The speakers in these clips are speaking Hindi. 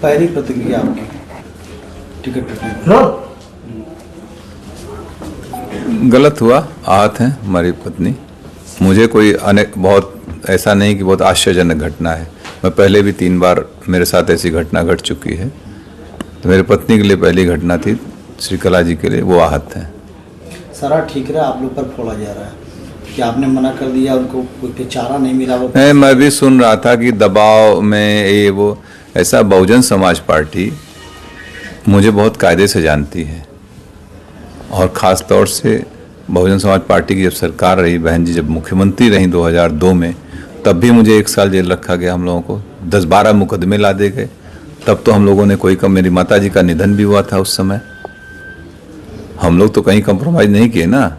पहली प्रतिक्रिया आपकी टिकट कटने गलत हुआ, आहत हैं हमारी पत्नी। मुझे कोई बहुत ऐसा नहीं कि बहुत आश्चर्यजनक घटना है। मैं पहले भी 3 बार मेरे साथ ऐसी घटना घट चुकी है। तो मेरी पत्नी के लिए पहली घटना थी, श्रीकला जी के लिए वो आहत हैं। सारा ठीक रहा, आप लोग पर फोड़ा जा रहा है कि आपने मना कर दिया, उनको कोई चारा नहीं मिला। वो मैं भी सुन रहा था कि दबाव में ये वो ऐसा। बहुजन समाज पार्टी मुझे बहुत कायदे से जानती है और ख़ास तौर से बहुजन समाज पार्टी की जब सरकार रही, बहन जी जब मुख्यमंत्री रही 2002 में, तब भी मुझे 1 साल जेल रखा गया। हम लोगों को 10-12 मुकदमे ला दे गए। तब तो हम लोगों ने कोई कम, मेरी माता जी का निधन भी हुआ था उस समय। हम लोग तो कहीं कंप्रोमाइज़ नहीं किए ना।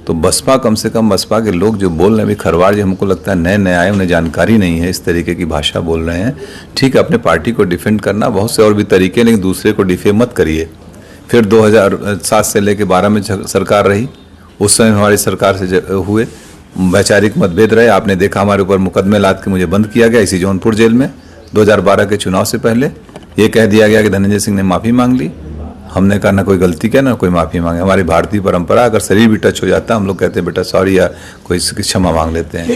तो बसपा, कम से कम बसपा के लोग जो बोल रहे हैं, अभी खरवार जी हमको लगता है नए नए आए, उन्हें जानकारी नहीं है, इस तरीके की भाषा बोल रहे हैं। ठीक है, अपने पार्टी को डिफेंड करना बहुत से और भी तरीके, लेकिन दूसरे को डिफेम मत करिए। फिर 2007 से लेकर 12 में सरकार रही, उस समय हमारी सरकार से हुए वैचारिक मतभेद रहे। आपने देखा हमारे ऊपर मुकदमे लाद के मुझे बंद किया गया इसी जौनपुर जेल में 2012 के चुनाव से पहले। ये कह दिया गया कि धनंजय सिंह ने माफ़ी मांग ली। हमने कहा ना कोई गलती किया ना कोई माफ़ी मांगे। हमारी भारतीय परंपरा, अगर शरीर भी टच हो जाता है हम लोग कहते हैं बेटा सॉरी या कोई क्षमा मांग लेते हैं,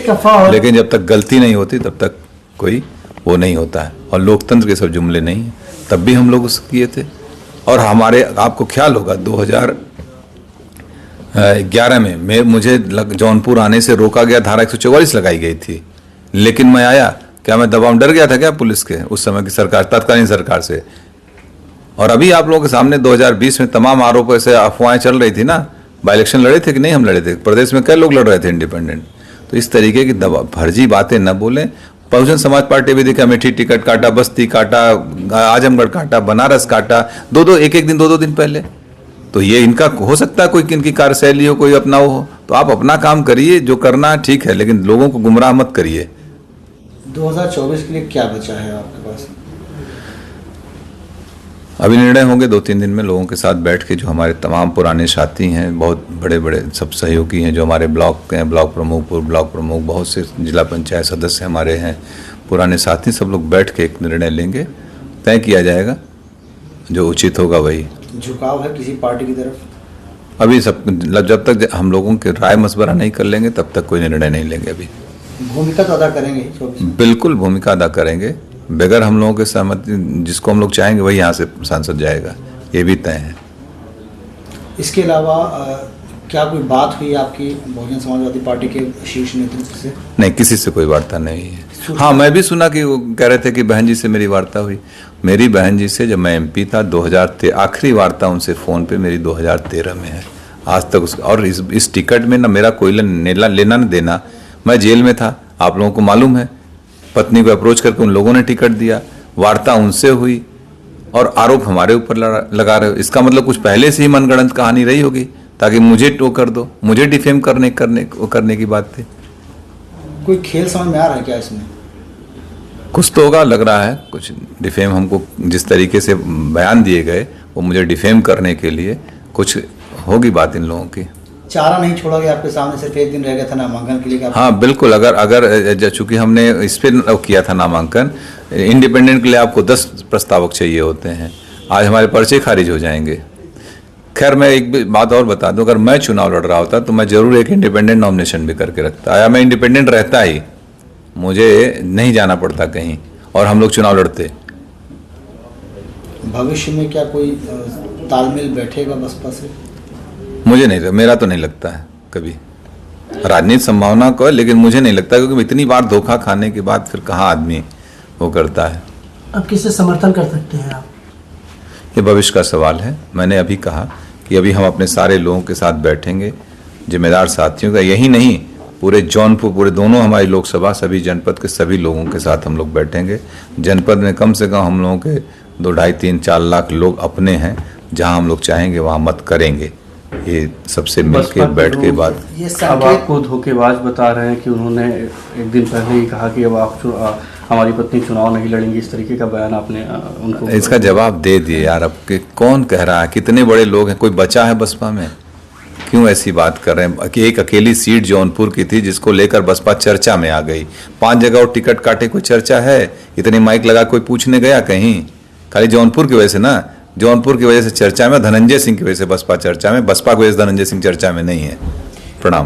लेकिन जब तक गलती नहीं होती तब तक कोई वो नहीं होता है। और लोकतंत्र के सब जुमले नहीं हैं। तब भी हम लोग उसको किए थे। और हमारे, आपको ख्याल होगा 2011 में मुझे जौनपुर आने से रोका गया, धारा 144 लगाई गई थी, लेकिन मैं आया। क्या मैं दबाव डर गया था क्या पुलिस के उस समय की सरकार, तत्कालीन सरकार से? और अभी आप लोगों के सामने 2020 में तमाम आरोपों से अफवाहें चल रही थी ना। बाई इलेक्शन लड़े थे कि नहीं? हम लड़े थे। प्रदेश में कई लोग लड़ रहे थे इंडिपेंडेंट। तो इस तरीके की फर्जी बातें न बोलें। बहुजन समाज पार्टी भी देखा, अमेठी टिकट काटा, बस्ती काटा, आजमगढ़ काटा, बनारस काटा, एक एक दिन 2-2 दिन पहले। तो ये इनका हो सकता है कोई इनकी कार्यशैली हो, कोई अपना हो। तो आप अपना काम करिए, जो करना है ठीक है, लेकिन लोगों को गुमराह मत करिए। 2024 के लिए क्या बचा है आपके पास? अभी निर्णय होंगे 2-3 दिन में लोगों के साथ बैठ के। जो हमारे तमाम पुराने साथी हैं, बहुत बड़े बड़े सब सहयोगी हैं, जो हमारे ब्लॉक के हैं, ब्लॉक प्रमुख, पूर्व ब्लॉक प्रमुख, बहुत से जिला पंचायत सदस्य हमारे हैं, पुराने साथी, सब लोग बैठ के एक निर्णय लेंगे। तय किया जाएगा, जो उचित होगा वही। झुकाव है किसी पार्टी की तरफ? अभी सब, जब तक हम लोगों के राय मशवरा नहीं कर लेंगे तब तक कोई निर्णय नहीं लेंगे। अभी भूमिका तो अदा करेंगे? बिल्कुल भूमिका अदा करेंगे। बगैर हम लोगों के सहमति, जिसको हम लोग चाहेंगे वही यहाँ से सांसद जाएगा, ये भी तय है। इसके अलावा क्या कोई बात हुई आपकी बहुजन समाजवादी पार्टी के शीर्ष नेतृत्व से? नहीं, किसी से कोई वार्ता नहीं है। हाँ, मैं भी सुना कि वो कह रहे थे कि बहन जी से मेरी वार्ता हुई। मेरी बहन जी से जब मैं MP था 2013, आखिरी वार्ता उनसे फ़ोन पे मेरी 2013 में है। आज तक और इस टिकट में ना मेरा कोई लेना न देना। मैं जेल में था, आप लोगों को मालूम है। पत्नी को अप्रोच करके उन लोगों ने टिकट दिया, वार्ता उनसे हुई, और आरोप हमारे ऊपर लगा रहे हो। इसका मतलब कुछ पहले से ही मनगढ़ंत कहानी रही होगी ताकि मुझे टो कर दो, मुझे डिफेम करने की बात थी। कोई खेल समझ में आ रहा है क्या इसमें? कुछ तो होगा, लग रहा है कुछ डिफेम। हमको जिस तरीके से बयान दिए गए वो मुझे डिफेम करने के लिए कुछ होगी बात इन लोगों की। चारा नहीं छोड़ा गया आपके सामने, सिर्फ 1 दिन रह गया था नामांकन के लिए? हाँ बिल्कुल। अगर चूंकि हमने इस पर किया था नामांकन, इंडिपेंडेंट के लिए आपको 10 प्रस्तावक चाहिए होते हैं। आज हमारे पर्चे खारिज हो जाएंगे। खैर, मैं एक बात और बता दूं, अगर मैं चुनाव लड़ रहा होता तो मैं जरूर एक इंडिपेंडेंट नॉमिनेशन भी करके रखता। या मैं इंडिपेंडेंट रहता ही, मुझे नहीं जाना पड़ता कहीं, और हम लोग चुनाव लड़ते। भविष्य में क्या कोई तालमेल बैठेगा बसपा से? मुझे नहीं, मेरा तो नहीं लगता है कभी। राजनीति संभावना को है, लेकिन मुझे नहीं लगता, क्योंकि इतनी बार धोखा खाने के बाद फिर कहाँ आदमी वो करता है। अब किससे समर्थन कर सकते हैं आप? ये भविष्य का सवाल है। मैंने अभी कहा कि अभी हम अपने सारे लोगों के साथ बैठेंगे, जिम्मेदार साथियों का, यही नहीं पूरे जौनपुर, पूरे दोनों हमारी लोकसभा, सभी जनपद के सभी लोगों के साथ हम लोग बैठेंगे। जनपद में कम से कम हम लोगों के 2, 2.5, 3, 4 लाख लोग अपने हैं। जहां हम लोग चाहेंगे वहां मत करेंगे। ये सबसे मिलकर बैठ के बात। अब आपको धोखेबाज बता रहे हैं कि उन्होंने एक दिन पहले ही कहा कि अब आप हमारी पत्नी चुनाव नहीं लड़ेंगी, इस तरीके का बयान आपने उनको? इसका जवाब दे दिए यार। अब के कौन कह रहा है? कितने बड़े लोग हैं? कोई बचा है बसपा में? क्यों ऐसी बात कर रहे हैं कि एक अकेली सीट जौनपुर की थी जिसको लेकर बसपा चर्चा में आ गई। 5 जगह और टिकट काटे, कोई चर्चा है? इतने माइक लगा कोई पूछने गया कहीं? खाली जौनपुर की वजह से ना, जौनपुर की वजह से चर्चा में, धनंजय सिंह की वजह से बसपा चर्चा में, बसपा की वजह से धनंजय सिंह चर्चा में नहीं है। प्रणाम।